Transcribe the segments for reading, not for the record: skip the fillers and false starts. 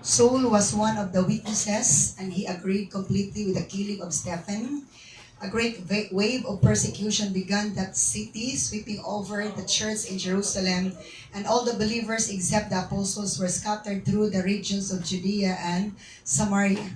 Saul was one of the witnesses, and he agreed completely with the killing of Stephen. A great wave of persecution began that city, sweeping over the church in Jerusalem, and all the believers except the apostles were scattered through the regions of Judea and Samaria.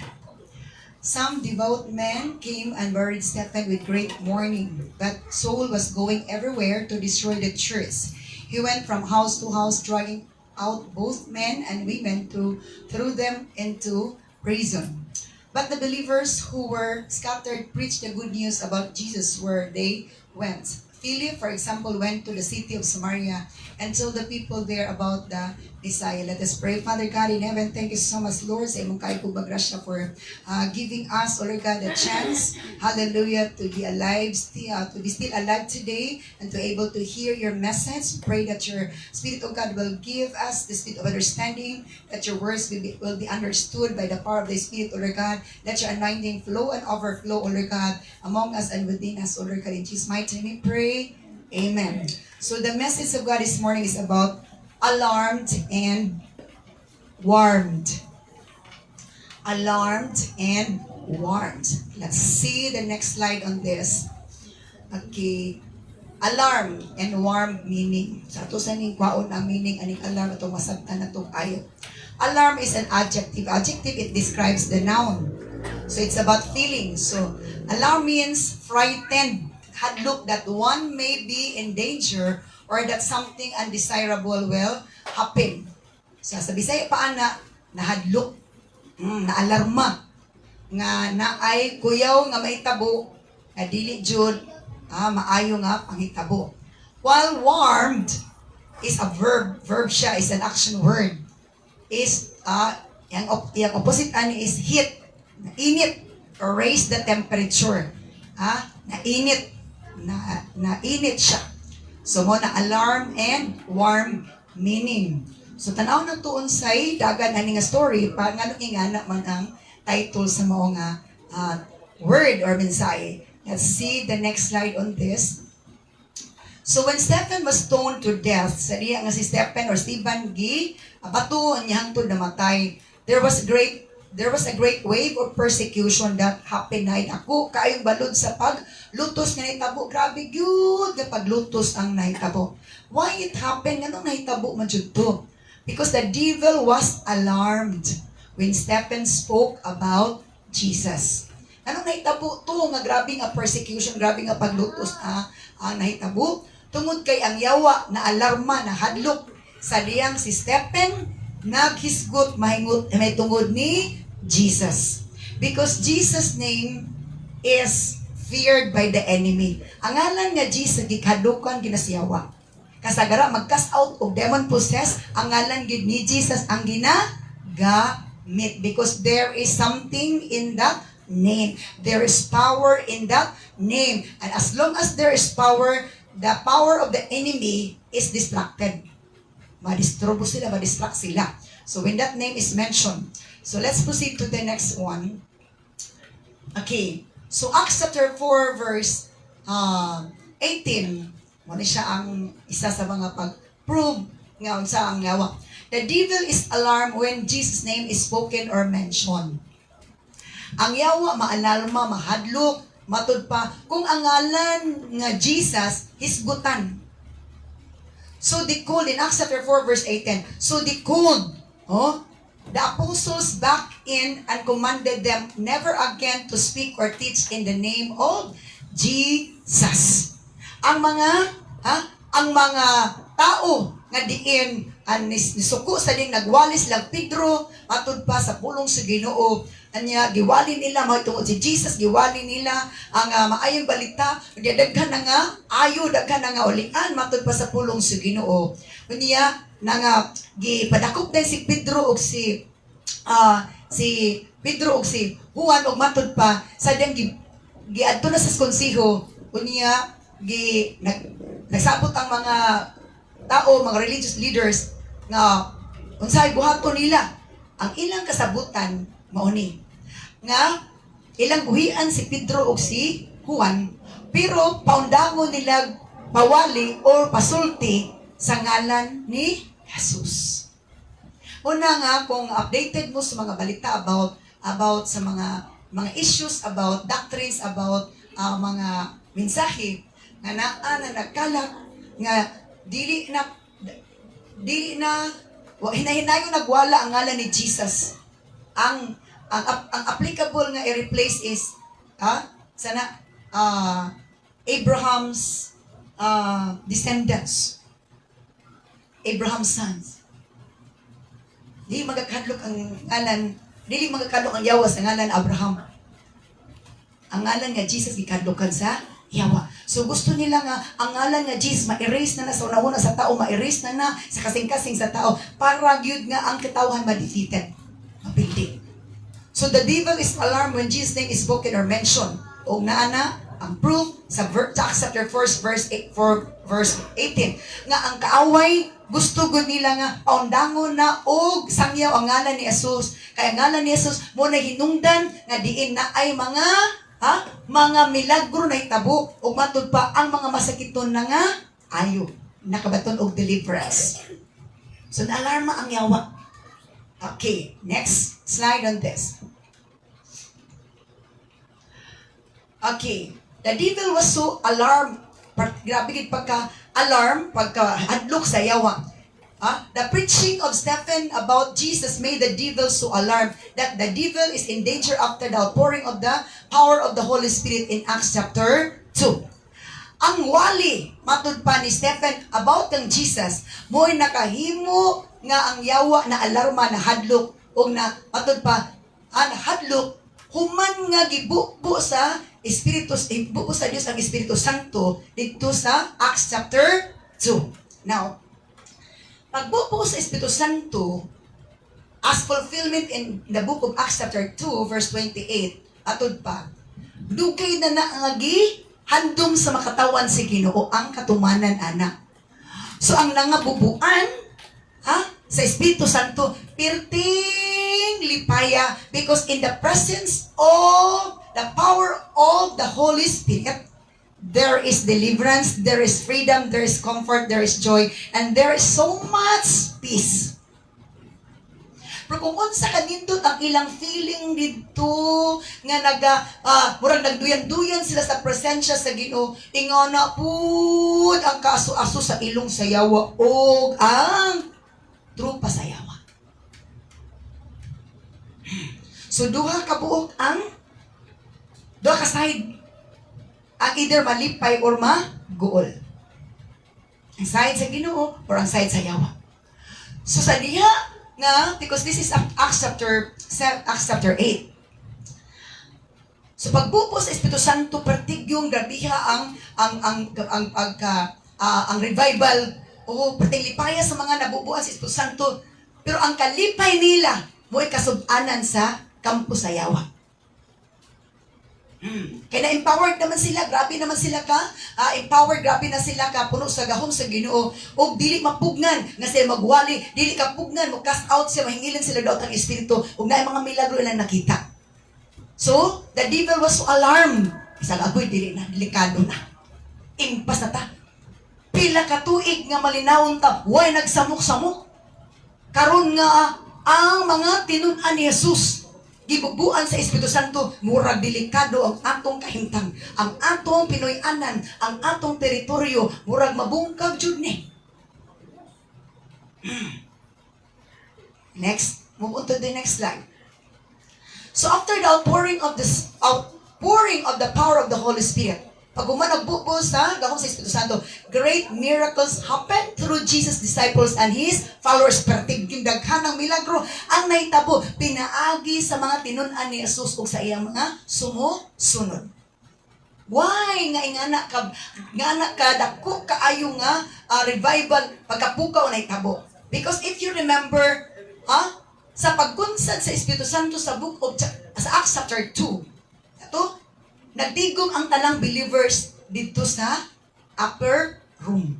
Some devout men came and buried Stephen with great mourning, but Saul was going everywhere to destroy the church. He went from house to house, dragging out both men and women to throw them into prison. But the believers who were scattered preached the good news about Jesus where they went. Philip, for example, went to the city of Samaria and told the people there about the Messiah. Let us pray. Father God in heaven, thank you so much, Lord, sa imong kaayong paggrasya for giving us, Lord God, a chance, hallelujah, to be alive, to be still alive today, and to able to hear your message. Pray that your Spirit of God will give us the spirit of understanding, that your words will be understood by the power of the Spirit, Lord God. Let your anointing flow and overflow, Lord God, among us and within us, Lord God. In Jesus' mighty name we pray. Amen. So the message of God this morning is about alarmed and warmed. Alarmed and warmed. Let's see the next slide on this. Okay. Alarm and warm meaning. Sa ato sa ning kwaon ang meaning aning alarm atong masabtan natong ayot. Alarm is an adjective. Adjective, it describes the noun. So it's about feelings. So alarm means frightened, hadlok that one may be in danger or that something undesirable will happen. So sa Bisaya paana, nahadlok, naalarma, nga naay kuyaw nga mahitabo, na dili jud maayo nga panghitabo. While warmed is a verb siya is an action word. Is yung opposite ani is heat, init or raise the temperature. Nainit, nainit siya. So mo na alarm and warm meaning. So tanaw na tuon say dagan ani nga story pa ngano ingana man ang title sa mao nga word or mensahe. Let's see the next slide on this. So when Stephen was stoned to death, sa diya nga si Stephen or Stephen bato niya hangtod namatay. There was a great wave of persecution that happened na ako kaayong balod sa paglutos nga nahitabo. Grabe gyud nga paglutos ang nahitabo. Why it happened? Nganong nahitabo man jud to? Because the devil was alarmed when Stephen spoke about Jesus. Anong nahitabo to nga grabe nga persecution, grabe nga paglutos ang nahitabo? Tungod kay ang yawa na alarma na hadlok sa diyang si Stephen naghisgot mahingot may tungod ni Jesus. Because Jesus' name is feared by the enemy. Ang ngalan nga Jesus gikadukan ginasiyawa. Kasagara mag-cast out of demon possessed, ang ngalan gid ni Jesus ang ginagamit because there is something in that name. There is power in that name. And as long as there is power, the power of the enemy is distracted. Madisturbo sila, madistract sila. So when that name is mentioned, so let's proceed to the next one. Okay, so Acts chapter 4 verse 18, muna siya ang isa sa mga pag-prove nga unsa ang yawa. The devil is alarmed when Jesus' name is spoken or mentioned. Ang yawa maalarma, mahadlok, matud pa kung ang ngalan nga Jesus hisgutan. So they called in Acts chapter 4 verse 18. So they called the apostles back in and commanded them never again to speak or teach in the name of Jesus. Ang mga tao nga diin nisuko sa ding nagwalis lang Pedro matud pa sa pulong sa Ginoo. Anya giwali nila mahitungod si Jesus, giwali nila ang maayong balita, daghan na nga ayo, daghan na nga ulian matud pa sa pulong sa Ginoo. Unya nga gipadakop din si Pedro og si Pedro og si Juan og matud pa sa diyang giadto na sa konseho. Unya nagsabot ang mga tao, mga religious leaders nga unsay buhaton nila. Ang ilang kasabutan mauni nga ilang buhian si Pedro o si Juan, pero paundangon nila pawali or pasulti sa ngalan ni Jesus. Una nga, kung updated mo sa mga balita about sa mga issues, about doctrines, about mga mensahe nga naa na nagkalat nga dili na hinahinayon nagwala ang ngalan ni Jesus. Ang applicable nga i-replace is sana Abraham's descendants, Abraham's sons. Dili magakadlok ang ngalan, dili magakadlok ang Yawa sa ngalan Abraham. Ang ngalan nga Jesus gikadlokan sa Yawa. So gusto nila nga ang ngalan nga Jesus ma-erase na sa una-una sa tao, ma-erase na sa kasing-kasing sa tao para gyud nga ang katawhan ma-defeated, mapildi. So the devil is alarmed when Jesus' name is spoken or mentioned. O naana ang proof sa Acts chapter 1 verse 18 nga ang kaaway gusto gud nila nga paundangon na og sangyaw ang ngalan ni Jesus. Kaya ang ngalan ni Jesus mo na hinungdan nga diin na ay mga milagro na hitabo ug matud pa ang mga masakiton na nga ayo nakabaton og deliverance. So naalarma ang Yawa. Okay, next slide on this. Okay, the devil was so alarmed. Grabe gid pagka-alarm, pagka-hadlok sa Yawa. The preaching of Stephen about Jesus made the devil so alarmed that the devil is in danger after the outpouring of the power of the Holy Spirit in Acts chapter 2. Ang wali, matud pa ni Stephen about ng Jesus, mo'y nakahimo nga ang Yawa na alarma na hadlok o na matud pa ang hadlok human nga gibubo sa Espiritu sa Dios ang Espiritu Santo dito sa Acts chapter 2. Now, pagbubo sa Espiritu Santo as fulfillment in the book of Acts chapter 2 verse 28 atod pa dugay na naagi handom sa makatawan si Ginoo ang katumanan ana. So ang nangabubuan sa Espiritu Santo pirting lipaya because in the presence of the power of the Holy Spirit, there is deliverance, there is freedom, there is comfort, there is joy, and there is so much peace. Pero kung unsa kanindot ang ilang feeling dito nga murag nagduyan-duyan sila sa presensya sa Ginoo, ingana pud ang kaaso-aso sa ilong sa Yawa og ang trupa sa Yawa. So duha ka side ang either malipay or maguol. Ang side sa Ginoo or ang side sa Yawa. So sa diha nga, because this is Acts chapter 8. So pagbubo sa Espiritu Santo pertigyong grabiha ang revival o pertilipaya sa mga nabubuan sa Espiritu Santo. Pero ang kalipay nila mo'y kasub-anan sa kampo sa Yawa. Kaya na-empowered naman sila, grabe naman sila empowered, grabe na sila puno sa gahom sa Ginoo. O dili mapugnan, nga sila magwali, dili kapugnan, mag-cast out siya, mahingilin sila daw ang Espiritu, o na mga milagro ilang nakita. So, the devil was so alarmed. Isang agoy, dili na, delikado na. Impas na ta. Pila katuig nga malinawon ta, way nagsamok-samok. Karon nga, ang mga tinun-an ni Jesus, gibubuan sa Espiritu Santo, murag delikado ang atong kahimtang, ang atong Pinoy-anan, ang atong teritoryo, murag mabungkag jud ni. Next, move on to the next slide. So after the outpouring of the power of the Holy Spirit, pag nagbubo sa gahom sa Espiritu Santo, great miracles happened through Jesus' disciples and His followers. Pertigyong daghanang milagro ang nahitabo pinaagi sa mga tinun-an ni Jesus ug sa iyang mga sumusunod. Why nga ingana ka dako kaayo nga revival pagkapukaw nahitabo? Because if you remember, sa pagkunsad sa Espiritu Santo sa Acts chapter 2, nagdigom ang tanang believers dito sa upper room.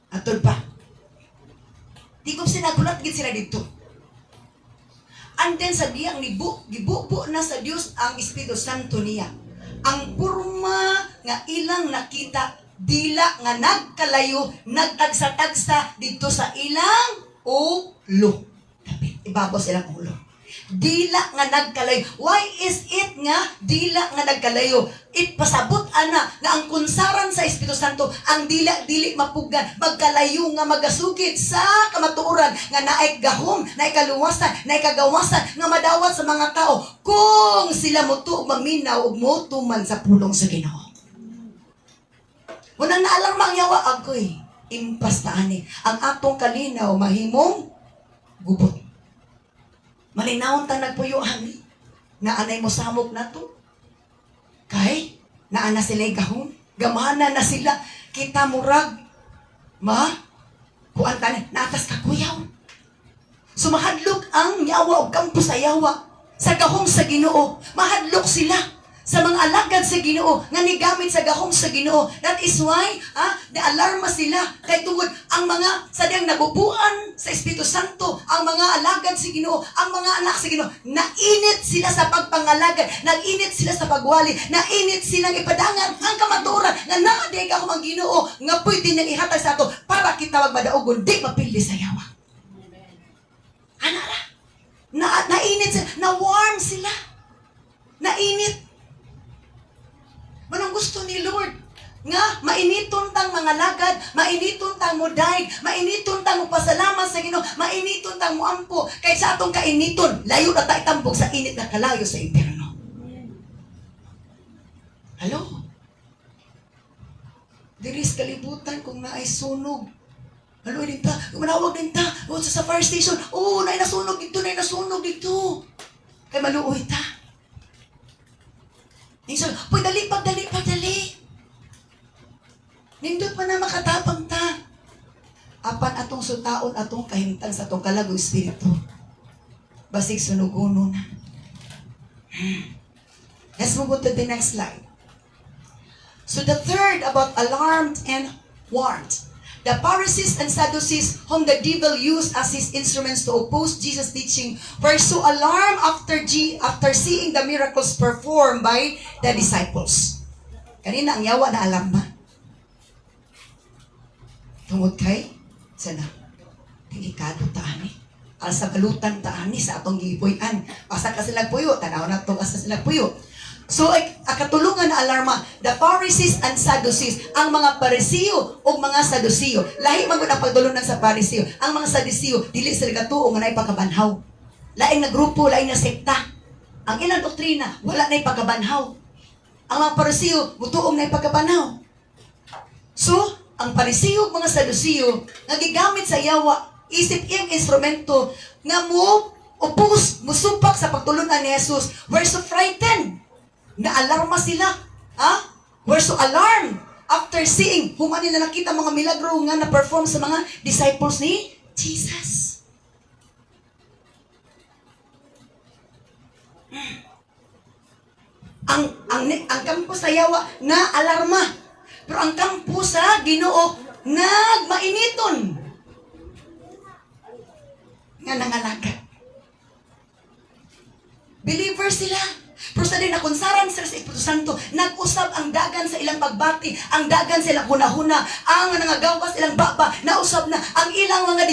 Atol pa. Digom sila, gulat gid sila dito. And then sa diyang gibubo na sa Dios ang Espiritu Santo niya. Ang purma nga ilang nakita, dila nga nagkalayo, nagtagsa-tagsa dito sa ilang ulo. ibabaw silang ulo. Dila nga nagkalayo. Why is it nga dila nga nagkalayo? Pasabot ana nga ang kunsaran sa Espiritu Santo ang dili mapugan magkalayo nga magasugid sa kamatuoran nga naay gahom, naay kaluwasan, naay kagawasan nga madawat sa mga tao kung sila motu maminaw ug motuman sa pulong sa Ginoo. Unang naalarma ang yawa agoy impas na ani ang atong kalinaw mahimong gubot. Malinawon ta nagpuyuhan na anay mo samok na to. Kay, naana sila gahon. Gamana na sila. Kita murag. Kuan ka natas kakuyaw. Sumahadlok ang yawa o kampo sa yawa. Sa gahong sa Ginoo. Mahadlok sila. Sa mga alagad sa Ginoo nga nigamit sa gahong sa Ginoo. That is why alarma sila kay tungod ang mga sadyang nabubuan sa Espiritu Santo, ang mga alagad sa Ginoo, ang mga anak sa Ginoo, nainit sila sa pagpangalagad, nainit sila sa pagwali, nainit silang ipadangan ang kamatuoran nga naaday ka ang Ginoo nga pwede nang ihatag sa ato para kita wag madaogon di mapildi sa yawa. Anara. Nainit sila, na-warm sila. Nainit. Manong gusto ni Lord nga mainiton tang mga lagad, mainiton tang modaig, mainiton tang pasalamat sa Ginoo, mainiton tang moampo kay sa atong kainiton layo na tayo tambog sa init na kalayo sa impyerno. Hello? Diris kalibutan kung naay sunog. Hello din ta, manawag din ta. O sa fire station, naay nasunog dito, naay nasunog dito. Kay maluoy ta. Niso, dali. Nindot pa na makatapang ta. Apan atong sutaon, atong kahimtang sa atong kalago espiritu. Basig sunuguno na. Let's move on to the next slide. So the third about alarmed and warned. The Pharisees and Sadducees, whom the devil used as his instruments to oppose Jesus' teaching, were so alarmed after seeing the miracles performed by the disciples. Kanina ang yawa na alarma. Tungod kay, sana, delikado taani. Alsa balutan taani sa atong giipuy-an. Asa ka silang puyo, tanaw na to asa silang puyo. So, katulungan na alarma, the Pharisees and Sadducees, ang mga Pariseo o mga Sadduceo. Lahi magod ang pagdulunan sa Pariseo. Ang mga Sadduceo, dili sila katuo nga naay pagkabanhaw. Laing na grupo, laing na sekta. Ang ilang doktrina, wala naay pagkabanhaw. Ang mga Pariseo, butuong naay pagkabanhaw. So, ang Pariseo mga Sadduceo, nagigamit sa yawa, isip iyang instrumento, nga mo, musupak sa pagtulunan ni Jesus, were so frightened. Na-alarma sila. We're so alarmed after seeing human nila nakita mga milagro nga na-perform sa mga disciples ni Jesus. Ang kampo sa yawa na alarma. Pero ang kampo sa Ginoo nagmainiton. Nga nangalaga. Believers sila. Pero sa din na kunsaran sila sa Espiritu Santo, nag-usab ang dagan sa ilang pagbati, ang dagan sa ilang hunahuna, ang nangagawas ilang baba, nausab na ang ilang mga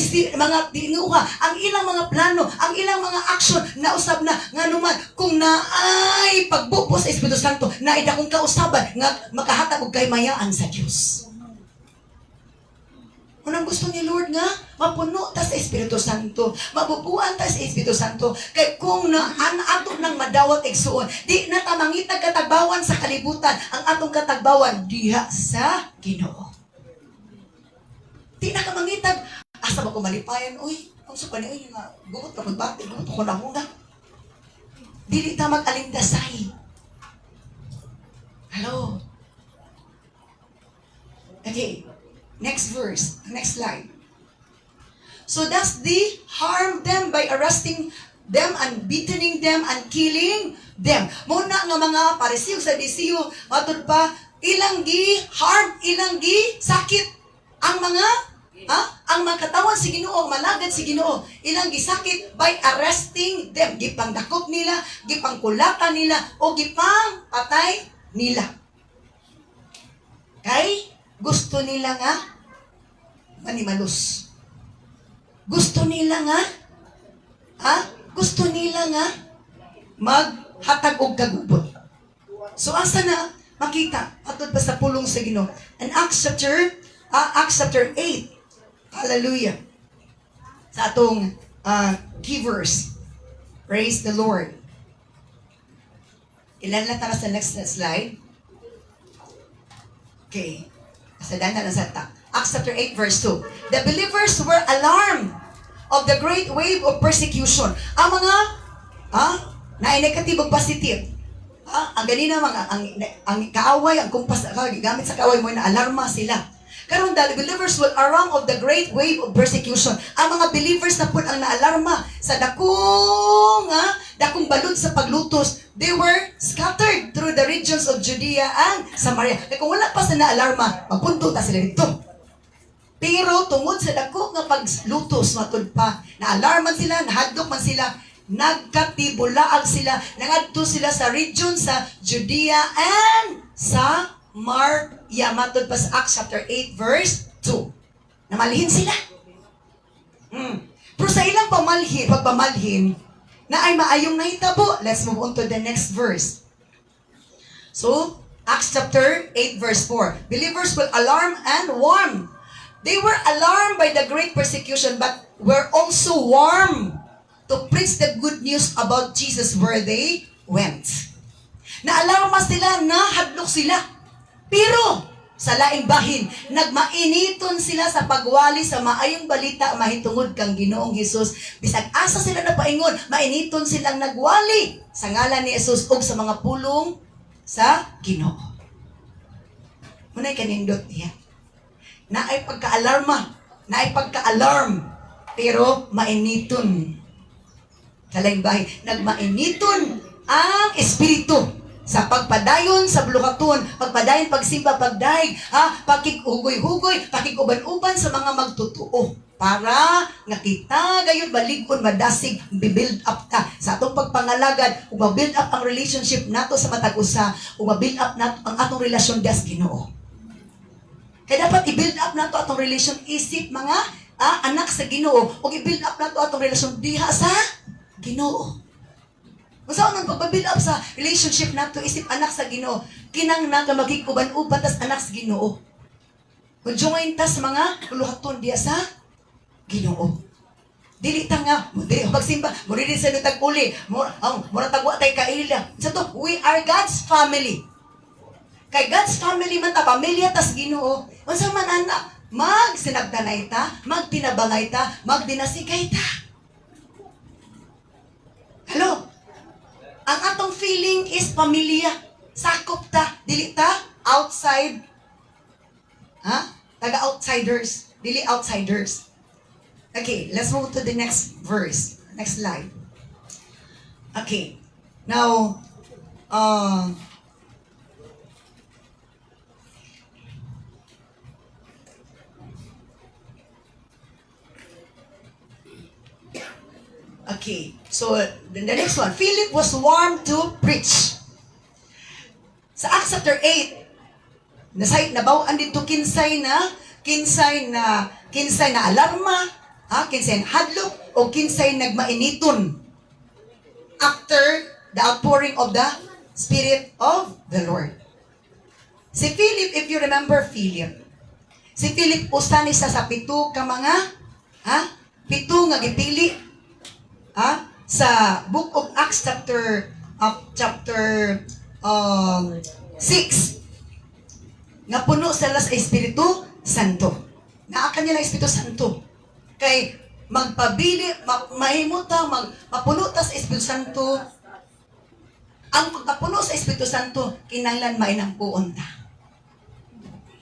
dinuha, ang ilang mga plano, ang ilang mga aksyon, nausab na nga naman kung naay pagbubo sa Espiritu Santo, naida kong kausaban nga makahatag og kaymayaan sa Dios. Unang gusto ni Lord nga, mapuno ta sa Espiritu Santo. Mabubuan ta sa Espiritu Santo. Kaya kung ato nang madawat igsuon, di na ta mangitag katagbawan sa kalibutan, ang atong katagbawan diha sa Ginoo. Di na ka mangitag, asa ba ko malipayan? Uy, ang supa niya, nga, buot ka magbati, buot ko na muna. Dili ta mag-alindasay. Hello? Okay. Next verse, next slide. So thus they harmed them by arresting them and beating them and killing them. Muna nga mga Pariseo, Sadduceo, matod pa, ilang gi-harm, ilang gi-sakit ang mga katawan si Ginoo, malagad si Ginoo, ilang gisakit by arresting them. Gipangdakop nila, gipangkulatan nila, o gipang patay nila. Kay gusto nila nga manimalos. Gusto nila nga Gusto nila nga maghatag og kagubot. So asa na makita atod pa sa pulong sa Ginoo. In Acts chapter 8. Hallelujah. Sa atong key verse. Praise the Lord. Ilan lang tara sa next slide. Okay. Kasadan na sa Acts chapter 8 verse 2. The believers were alarmed of the great wave of persecution. Ang mga na negative o positive. Ang ganina ang kaaway, ang kumpas gamit sa kaaway mo na alarma sila. Karon the believers will alarm of the great wave of persecution. Ang mga believers na pud ang naalarma sa dakong balod sa paglutos. They were scattered through the regions of Judea and Samaria. Kaya kung wala pa sa naalarma, magpunto ta sila dito. Pero tungod sa dako nga paglutos matud pa, naalarman sila, nahadlok man sila, nagkatibulaag sila, nangadto sila sa region sa Judea and sa Samaria. Matud pa sa Acts chapter 8 verse 2. Namalihin sila. Pero sa ilang pagpamalhin, na ay maayong nahitabo. Let's move on to the next verse. So, Acts chapter 8 verse 4. Believers will alarm and warn. They were alarmed by the great persecution, but were also warned to preach the good news about Jesus where they went. Naalarma sila, nahadlok sila. Pero, sa laing bahin, nagmainiton sila sa pagwali sa maayong balita mahitungod kang Ginoong Hesus. Bisag asa sila napaingon, mainiton silang nagwali sa ngalan ni Hesus ug sa mga pulong sa Ginoo. Munay kanindot niya. Naay pagka-alarm, pero mainiton. Sa laing bahin, nagmainiton ang espiritu. Sa pagpadayon sa bulukaton, pagpadayon, pagsimba, pagdaig, pakikugoy-hugoy, pakikuban-uban sa mga magtutuo. Para nga kita gayon balig-on madasig, bibuild up ta sa atong pagpangalagad, ug ma-build up ang relationship nato sa matag usa, ug ma-build up nato ang atong relasyon das Ginoo. Kaya dapat i-build up nato atong relasyon isip mga anak sa Ginoo, ug i-build up nato atong relasyon diha sa Ginoo. Kung saan nang pagpabuild up sa relationship nato isip anak sa Ginoo, kinanglan ka magkikuban-uban tas anak sa Ginoo. Kung join ta sa mga kuluhaton diya sa Ginoo. Dili ta nga, dili magsimba, mo rin sa tag-uli, mo tagwa tay kaila. Sa to, we are God's family. Kay God's family man ta, pamilya tas Ginoo. Unsa man anak, magsinagdanay ta, magtinabangay ta, magdinasigay ta. Hello? Ang atong feeling is pamilya. Sakop ta. Dili ta outside. Taga-outsiders. Dili outsiders. Okay, let's move to the next verse. Next slide. Okay. Now, okay, so the next one. Philip was warned to preach. Sa Acts chapter 8, nabawaan dito kinsay na alarma, kinsay na hadlok, o kinsay nagmainiton after the outpouring of the Spirit of the Lord. Si Philip, if you remember Philip, si Philip usa ni sa pito ka mga pito nga gipili sa Book of Acts chapter 6 nga puno sila sa Espiritu Santo. Naa kanila Espiritu Santo. Kay magpabili, mahimuta, mapuno ta sa Espiritu Santo. Ang pagkapuno sa Espiritu Santo, kinahanglan mainampuon ta.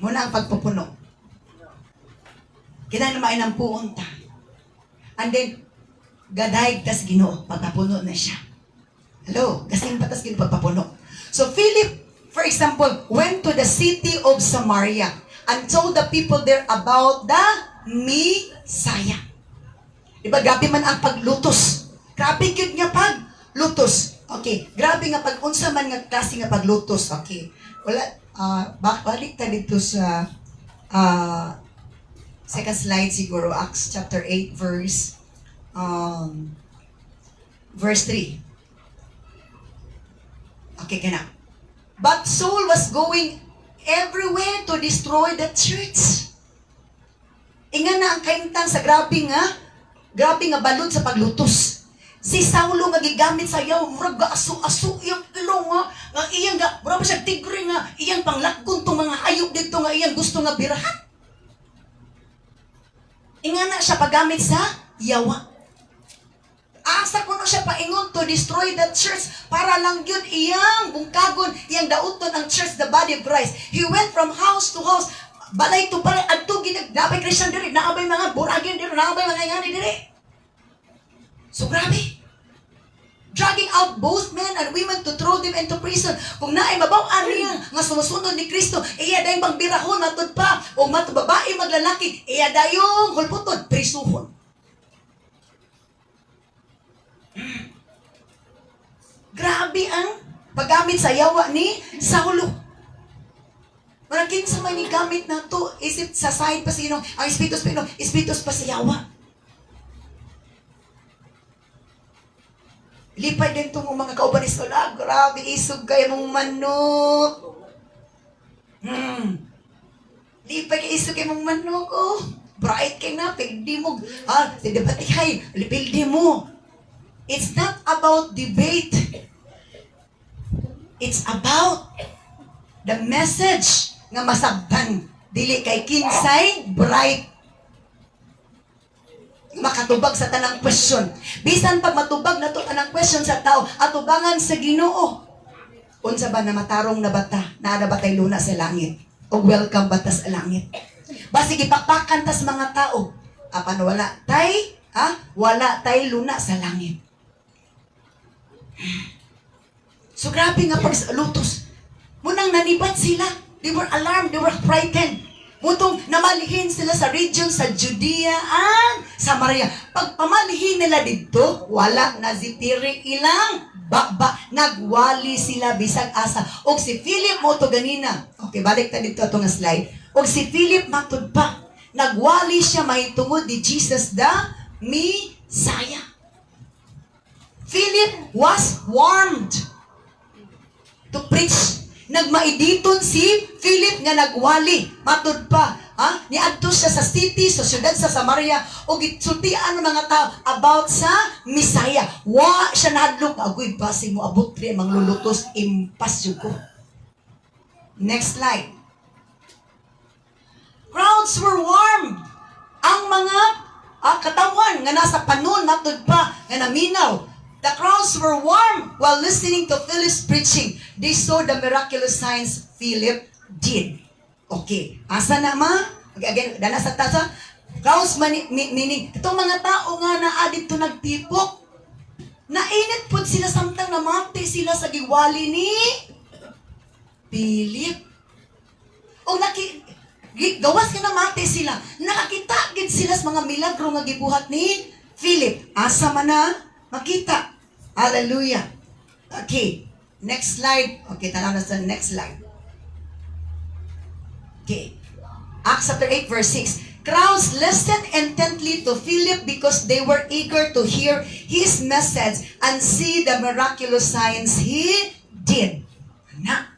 Muna ang pagpupuno. Kinahanglan mainampuon ta. And then, gadayag tas Ginoo, pagpapuno na siya. Hello, kasing patas Ginoo pagpapuno. So Philip, for example, went to the city of Samaria and told the people there about the Messiah. Diba, grabe man ang paglutos. Grabe yun nga paglutos. Okay, grabe nga pag-unsa man nga klase nga paglutos. Okay, wala, balik ta dito sa second slide siguro, Acts chapter 8 verse Verse 3. Okay, kana. But Saul was going everywhere to destroy the church. Inga na ang kaintang sa grabe nga balod sa paglutos. Si Saulo nga gigamit sa yaw, murag asu-asu iyang ilong nga iyang murag siya tigre nga iyang panglakgon tong mga hayop dito nga iyang gusto nga birahan. Inga na siya paggamit sa yawa. Asa ko na siya paingon to destroy the church para lang yun iyang bungkagon, iyang dauton ang church, the body of Christ. He went from house to house, balay to balay, adto naabay Christian diri, naabay mga buragin diri, naabay mga ingani diri. So grabe. Dragging out both men and women to throw them into prison. Kung naay mabaw-an niya nga sumusunod ni Kristo, iya dayong magbirahon, matud pa, o babae maglalaki, iya dayong hulputod, prisuhon. Grabe ang paggamit sa yawa ni Saulo. Maraking sa may gamit na to, isip sa side pa sino, ang Espiritus pa sa yawa. Lipay din itong mga kauban ni Saul, grabe, isog kayo mong manok. Lipay kayo isog kayo mong manok, bright kayo na, pigdi mo, sidabatikay, lipildi mo. It's not about debate. It's about the message nga masabtan. Dili kay kinsay bright. Makatubag sa tanang question. Bisan pag matubag na to tanang question sa tao, atubangan sa Ginoo. Unsa ba na matarong na bata, na batay luna sa langit. O welcome bata sa langit. Basi gipakpakan tas mga tao. Apan wala tay, wala tay luna sa langit. So grabe nga pag lutos. Munang nanibat sila. They were alarmed, they were frightened. Mutong namalihin sila sa region sa Judea and Samaria. Pag pamalihin nila dito, wala na zitiri ilang bakba. Nagwali sila bisag asa. Og si Philip mo to ganina. Okay, balik ta dito itong slide. Og si Philip matud pa. Nagwali siya mahitungod ni Jesus the Messiah. Philip was warmed to preach. Nagmaiditon si Philip nga nagwali. Matud pa, niadto siya sa city, sa syudad sa Samaria, o gitsultian ng mga tao about sa Messiah. Wa siya nahadlok, agoy basi mo abot pri mang lulutos, impasyo ko. Next slide. Crowds were warmed. Ang mga katawan nga nasa panon, matud pa, nga naminaw. The crowds were warm while listening to Philip's preaching. They saw the miraculous signs Philip did. Okay. Asa na ma? Again, dana sa tasa. Crowds meaning, itong mga tao nga na dito nagtipok. Nainit po sila samtang namati sila sa giwali ni Philip. O gawas ka namati sila. Nakakita gid sila sa mga milagro nga gibuhat ni Philip. Asa man na? Makita. Hallelujah. Okay. Next slide. Okay, tanaw na sa next slide. Okay. Acts chapter 8 verse 6. Crowds listened intently to Philip because they were eager to hear his message and see the miraculous signs he did. Na.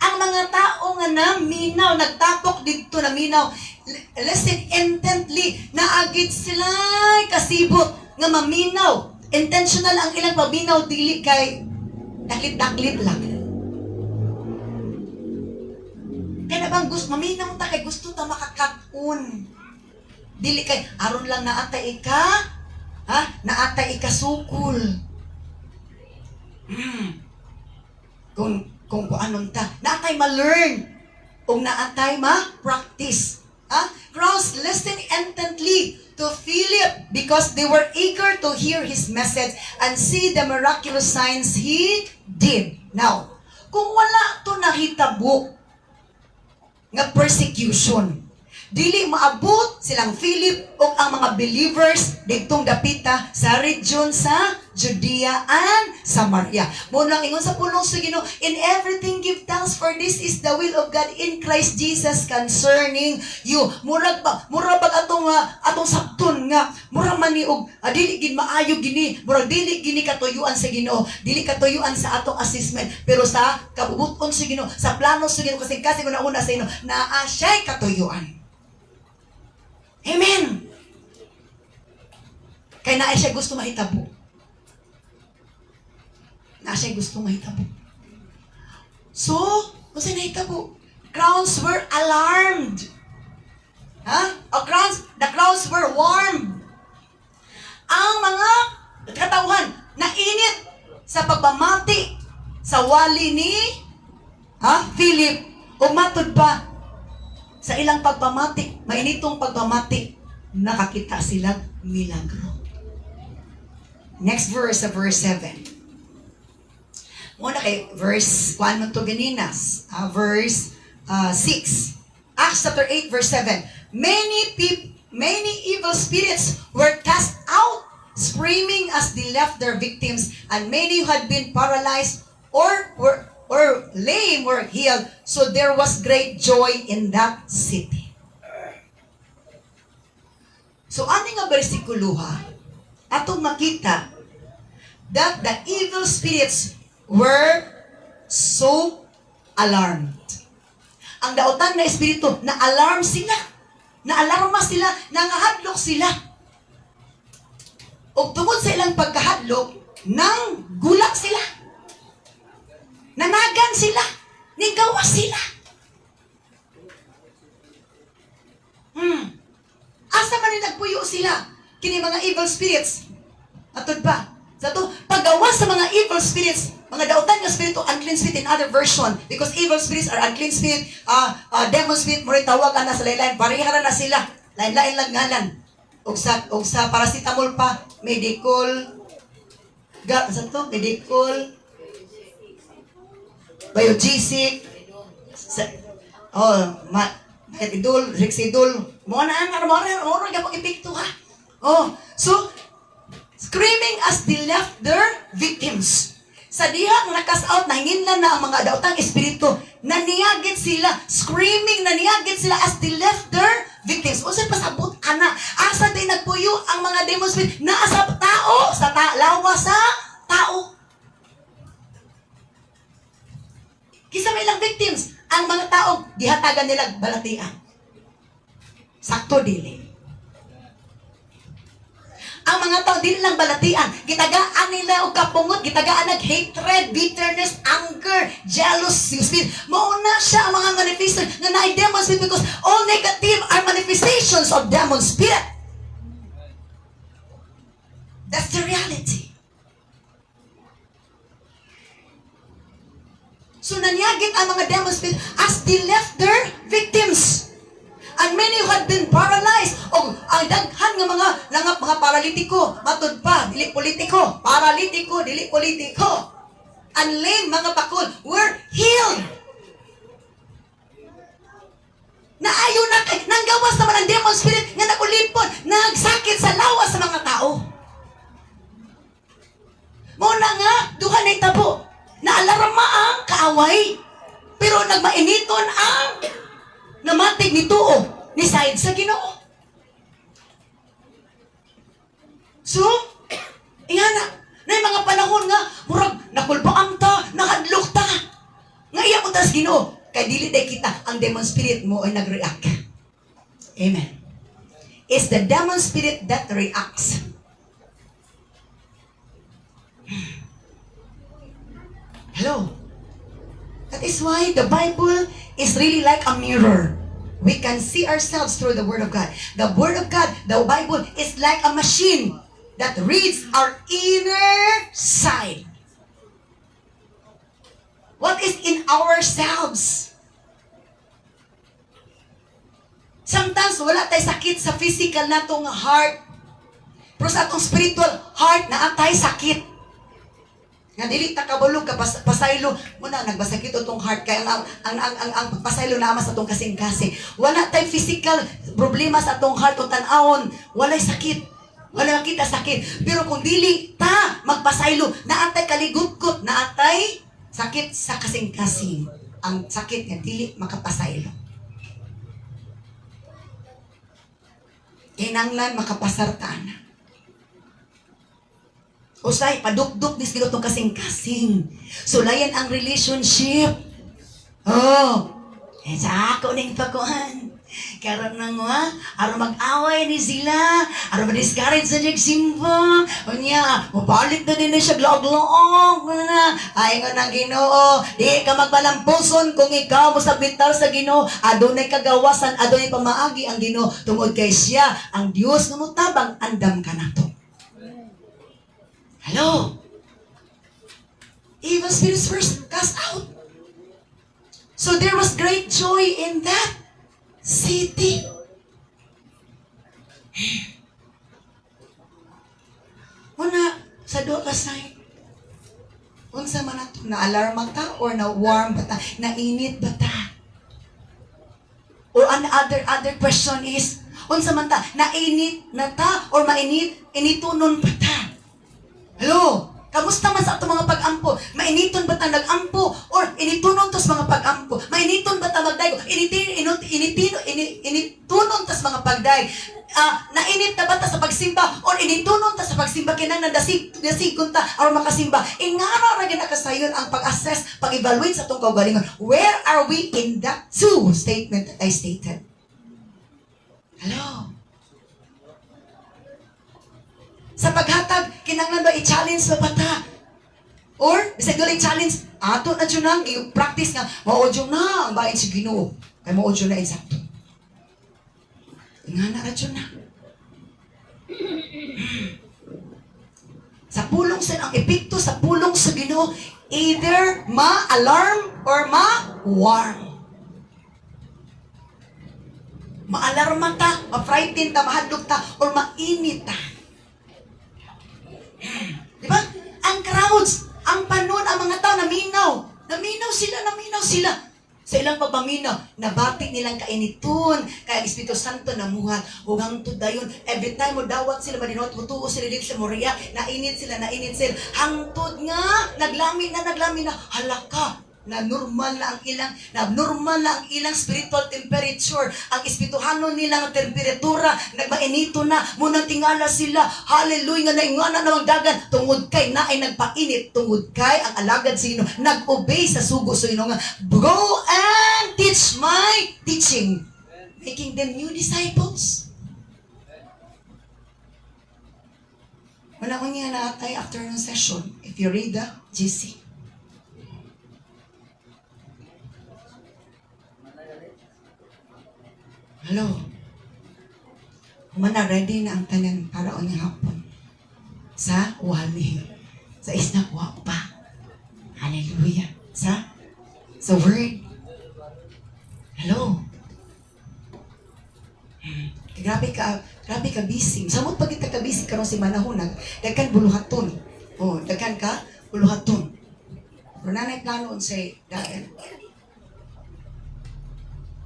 Ang mga tao nga naminaw, nagtapok dito naminaw, listen intently, naagid sila kasibot nga maminaw. Intentional ang ilang paminaw, dili kay daklit-daklit lang. Kaya bang gusto, maminaw ta kay gusto ta makakatun. Dili kay, aron lang naatay ika, naatay ika sukul. Kung anong ta, naatay ma-learn, o naatay ma-practice. Crowds listen intently to Philip because they were eager to hear his message and see the miraculous signs he did. Now, kung wala to nahitabo nga persecution, dili maabot silang Philip o ang mga believers didtong dapita sa region sa Judea and Samaria. Mo lang ingon sa pulong sa Ginoo, in everything give thanks, for this is the will of God in Christ Jesus concerning you. Murag atong sabton nga murag maniog dili gid maayo gini, murag dili gini katuyuan sa Ginoo, dili katuyuan sa atong assessment, pero sa kabubuton sa Ginoo, sa plano sa Ginoo, kasi una sa Ginoo naa siya'y katuyuan. Amen. Kaya naa siya gusto mahitabo. Na siya gusto mahitabo. So, kung siya nahitabo, crowns were alarmed. The crowns were warmed. Ang mga katauhan nainit sa pagbamati sa wali ni Philip. Umatod pa sa ilang pagpamati, mainitong pagpamati, nakakita silang milagro. Next verse, verse 7. Muna kay verse 1 mo to ganinas. Verse 6. Acts chapter 8, verse 7. Many evil spirits were cast out, screaming as they left their victims, and many who had been paralyzed or lame were healed. So there was great joy in that city. So ani nga bersikulo atong makita that the evil spirits were so alarmed. Ang daotan na espiritu, na-alarm sila. Na-alarma sila, nangahadlok sila. O tungod sa ilang pagkahadlok, nang gulat sila. Nanagan sila. Nigawa sila. Asa man nagpuyo sila? Kini mga evil spirits. Atod pa. Sa to, paggawa sa mga evil spirits, mga dautan nga spirito, unclean spirit in other version. Because evil spirits are unclean spirit, demon spirit, mo rin tawagan na sa lain-lain. Parihara na sila. Lain-lain lang ngalan. Og sa paracetamol pa, medical, biogesic, Idol, Rexidol, mo na gapang epekto ha. So, screaming as they left their victims. Sa diha nakas out, nanginlan na ang mga daotang espiritu. Naniyagit sila, screaming, naniyagit sila as they left their victims. Usay pasabot ana. Asa din nagpuyo ang mga demon spirit na sa tao, sa lawa sa tao. Kisa may ilang victims, ang mga tao, gihatagan nila balatian. Sakto dili. Ang mga tao din lang balatian, gitagaan nila og kapungot, gitagaan nag hatred, bitterness, anger, jealousy, spirit. Mauna siya ang mga manifestation nga naay demon spirit, because all negative are manifestations of demon spirit. That's the reality. So nanyagit ang mga demon spirit as they left their victims. And many who had been paralyzed, o ang daghan nga mga paralitiko, matod pa, dili politiko, paralitiko, dili politiko, and lame, mga bakol, were healed. Naayo na kay, nanggawas naman ang demon spirit nga nakulipon, nagsakit sa lawas sa mga tao. Muna nga, duha na itabo, naalarma ang kaaway, pero nagmainiton ang namatig ni tuo, ni side sa Ginoo. So, ingana, na yung mga panahon nga, murag, nakulbaang ta, nakadlok ta. Nga iya mo tas Ginoo, kay dili day kita, ang demon spirit mo ay nag-react. Amen. It's the demon spirit that reacts. Hello? That is why the Bible is really like a mirror. We can see ourselves through the Word of God. The Word of God, the Bible, is like a machine that reads our inner side. What is in ourselves? Sometimes wala tayo sakit sa physical natong heart. Pero sa atong spiritual heart, na tayo sakit. Nga dili ta kabulog ka pasaylo mo na nagbasakit utong heart kay ang pasaylo na sa atong kasing-kasi. Wala tay physical problema sa atong heart o tan-awon, walay sakit. Wala kita sakit. Pero kung dili ta magpasaylo, naatay kaligutgot, naatay sakit sa kasing-kasing. Ang sakit nga dili makapasaylo. Kinanglan makapasartaan. Usay, padukduk ni siguro itong kasing-kasing. Sulayan ang relationship. Oh, sa ako ning pakuhan. Karon nang aron mag-away ni sila, aron ma-discourage sa nagsimba. Unya, mabalik na din siya glog-log na. Ay nga nang Ginoo, di ka magbalampuson kung ikaw mo sa bitar sa Ginoo. Adunay kagawasan, adunay pamaagi ang Ginoo tungod kay siya ang Dios nga mutabang andam kanato. Hello? Evil spirits first cast out. So there was great joy in that city. Una, sa doon ka say, unsa man ato, na-alarm ta or na-warm ba ta? Na-init ba ta? Or other question is, unsa man ta, na-init na ta or initunon pa ta? Hello? Kamusta man sa ato mga pag-ampo? Mainiton ba ta nag-ampo? Or initunon tas mga pag-ampo? Mainiton ba ta magdaygo? Initunon tas mga pagday? Nainit na ba ta sa pagsimba? Or initunon ta sa pagsimba? Kinang dasigon ta or makasimba? Ingara ra gyud nakasayon ang pag-assess, pag-evaluate sa atong kaugalingon. Where are we in that two statement that I stated? Hello? Sa paghatag, kinanglan ba i-challenge ba bata? Or, bisag doon i-challenge, ato na dyan lang, i-practice nga, maodyo na ang bayan si Ginoo. Kaya maodyo na exacto. Nga na radyo na. Sa pulong sa, ang epekto sa pulong sa Ginoo, either ma-alarm or ma-warm. Ma-alarma ta, ma-frighten ta, mahadlok ta, or mainit ta. Diba? Ang crowds, ang panon, ang mga tao, naminaw. Naminaw sila. Sa ilang pagpaminaw, nabati nilang kainiton, kaya Espiritu Santo namuhat, huwag to dayon. Every time mo dawat sila, madinot, mutuo sila dito sa Moria, nainit sila. Hangtod nga, naglami na, halaka. Normal na ang ilang spiritual temperature. Ang espirituhano nilang temperatura nagmainito na, munang tingala sila, hallelujah, nga naingana na magdagan tungod kay na ay nagpainit, tungod kay ang alagad sino nag-obey sa sugo sino nga, go and teach my teaching, making them new disciples. Wala ko niya na atay afternoon session if you read the GC. Hello. Humana ready na ang tanan para o niyang hapon. Sa wali. Sa isnakwa pa. Hallelujah. Sa word. Hello. Grabe ka busy. Samot pag kita ka busy karon si manahunag, dagkan buluhaton. Oh, dagkan ka buluhaton. Pero nanay plano say dahil.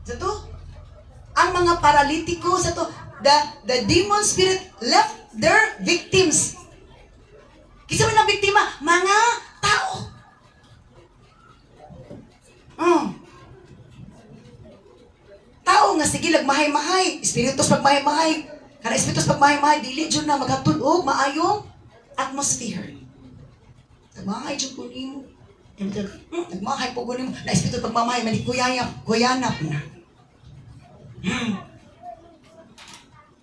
Sa to, ang mga paralitiko sa to, the demon spirit left their victims. Kisa man ang biktima, mga tao. Tao nga sige lagmahay-mahay, espiritus pagmahay-mahay. Kana espiritus pagmahay-mahay, dili jud na maghatod og maayong atmosphere. Nagmahay jud ko nimo. Nagmahay po ko nimo, na espiritus pagmamahay kuyanap na.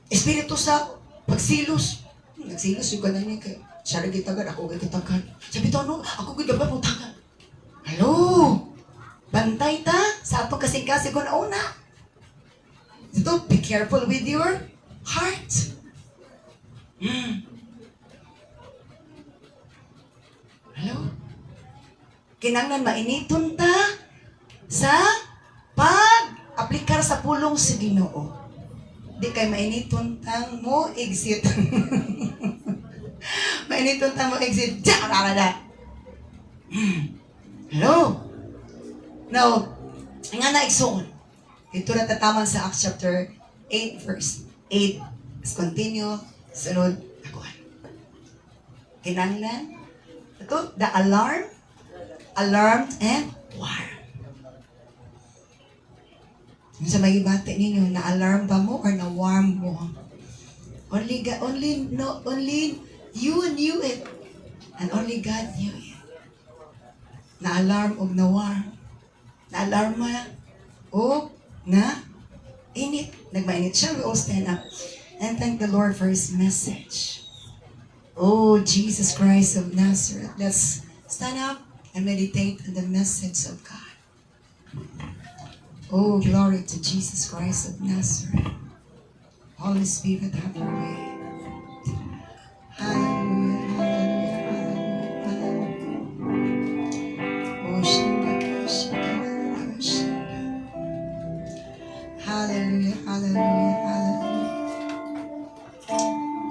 Espiritu sa pagsilos. Nagsilos yung ganun niya kay siya rin kitagad, ako rin kitagad. Sabi to, ano? Ako rin dapat mo tagad. Hello? Bantay ta sa atong kasing-kasing ko na una. Ito, be careful with your heart. Hello? Kinanglan mainiton ta sa aplikar sa pulong sa Ginoo. Di kay mainiton tang mo exit. Mainiton tang mo exit. Diyan na. Hello? Now, nga na igsoon. Ito na tataman sa Acts chapter 8, verse 8. Let's continue. Sunod. Nakuhan. Kinanglan. Ito, the alarm, alarmed, and warm. Sa may bate ninyo, na-alarm ba mo or na-warm mo? Only you knew it. And only God knew it. Na-alarm o na-warm. Na-alarm mo o na init. Nagmainit siya. We all stand up and thank the Lord for His message. Oh, Jesus Christ of Nazareth. Let's stand up and meditate on the message of God. Oh, glory to Jesus Christ of Nazareth. Holy Spirit, have your way. Hallelujah, hallelujah, hallelujah. Oh, hallelujah, hallelujah, hallelujah.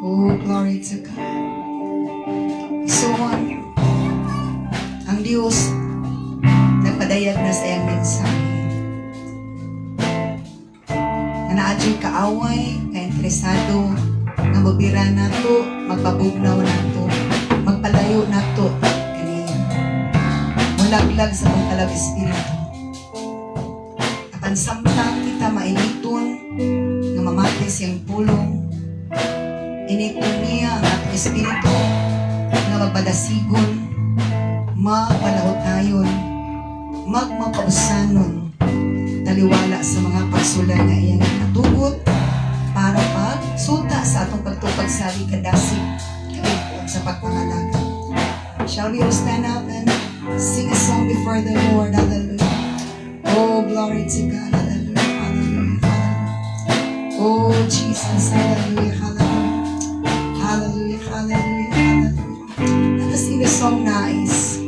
Oh, glory to God. So, ang Diyos nagpadayag na sa iyang mensahe. Na adyo'y kaaway, ka-interesado, na mabira na to, magpabugnaw na to, magpalayo na to, kaniya. Mulaglag sa mong talag espiritu. Apansamtang kita mainiton, na mamati siyang pulong, initon niya ang ating espiritu, na magpadasigon, mapalahotayon, magmapausanon, taliwala sa mga pagsulay na iyang natugot para pagsuta sa atong pagtupag sa kadasig kaibon sa pagpangalaga. Shall we all stand up and sing a song before the Lord? Hallelujah. Oh, glory to God. Hallelujah. Hallelujah. Hallelujah. Oh, Jesus. Hallelujah. Hallelujah. Hallelujah. Hallelujah. Hallelujah. Let us sing a song nice.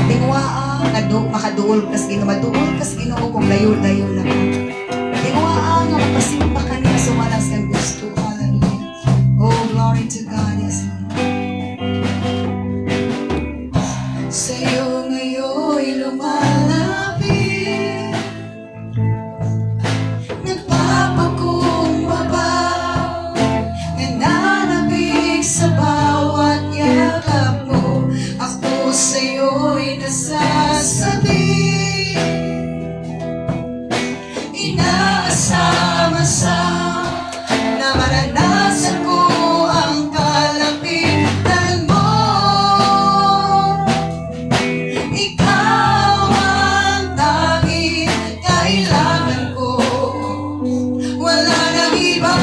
Tingwaa, makaduol kas maduol kas Ginoo kung layo-layo na ka. Tingwaa nga mapasimpa ka niya sumalas kang gusto. Hallelujah. Oh, glory to God. Yes. Sa'yo ngayon'y lumalapit, nagpapakumbaba, nananabig sa bawat yakap mo. Ako sa'yo'y nasasabi, inaasama-sama na maranasan ko ang kalapitan mo. Ikaw ang tanging kailangan ko, wala nang iba.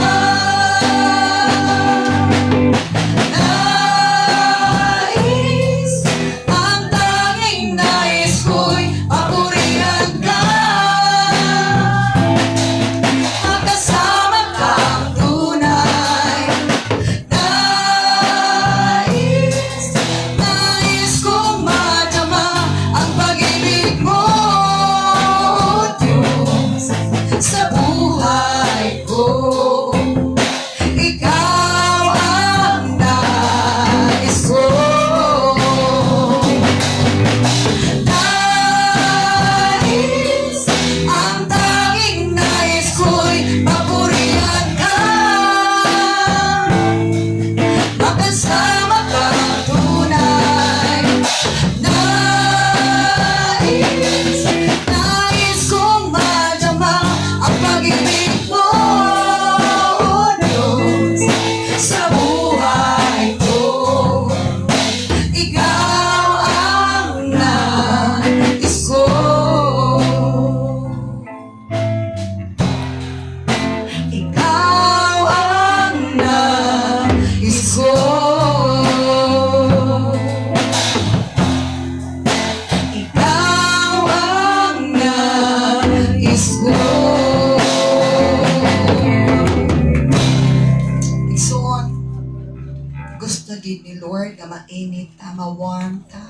Mainit ta, ma-warm ta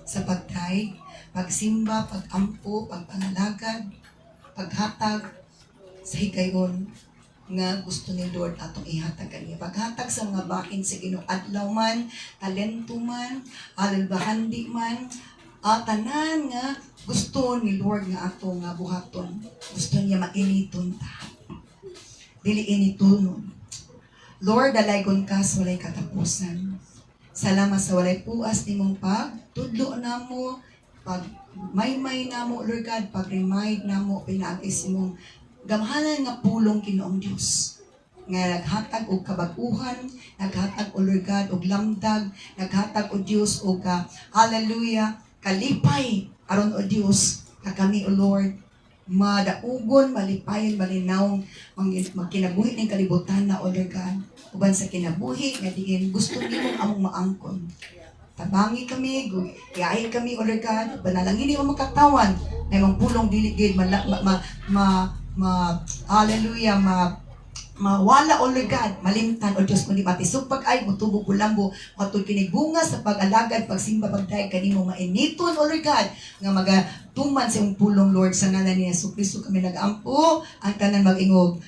sa pagkain, pagsimba, pagampo, pagpangalagad, paghatag sa higayon nga gusto ni Lord atong ihatag kaniya. Paghatag sa mga bahin sa Ginoo, adlaw man, talento man, alulbahandi man, tanan nga gusto ni Lord nga ato nga buhaton. Gusto niya mainiton ta. Dili initunon. Lord, dalaygon ka sa walay katapusan. Salamat sa walay puas nimong pagtudlo namo, pag may namo, Lord God, pag-remind namo, pinagis imong gamhanan nga pulong Ginoong Dios. Nga naghatag og kabaguhan, naghatag o Lord God og lamdag, naghatag o Dios og hallelujah, kalipay aron o Dios kami o Lord madaugon, malipayon, malinawng magkinabuhi ng kalibutan na o Lord God. Uban sa kinabuhi nga diin gusto nimong among maangkon. Tabangi kami, iaay kami o Lord God, banalangin mo makatawan na imong pulong diligid hallelujah, mawala o Lord God, malimtan o Diyos kundi matisupag ay mutubog bulambo matod kinibunga sa pag-alagad, pagsimba, pagdayeg kanimo mainiton o Lord God nga magatuman sa iyong pulong Lord sa ngalan ni Jesu Kristo kami nag-ampo ang tanan mag-ingog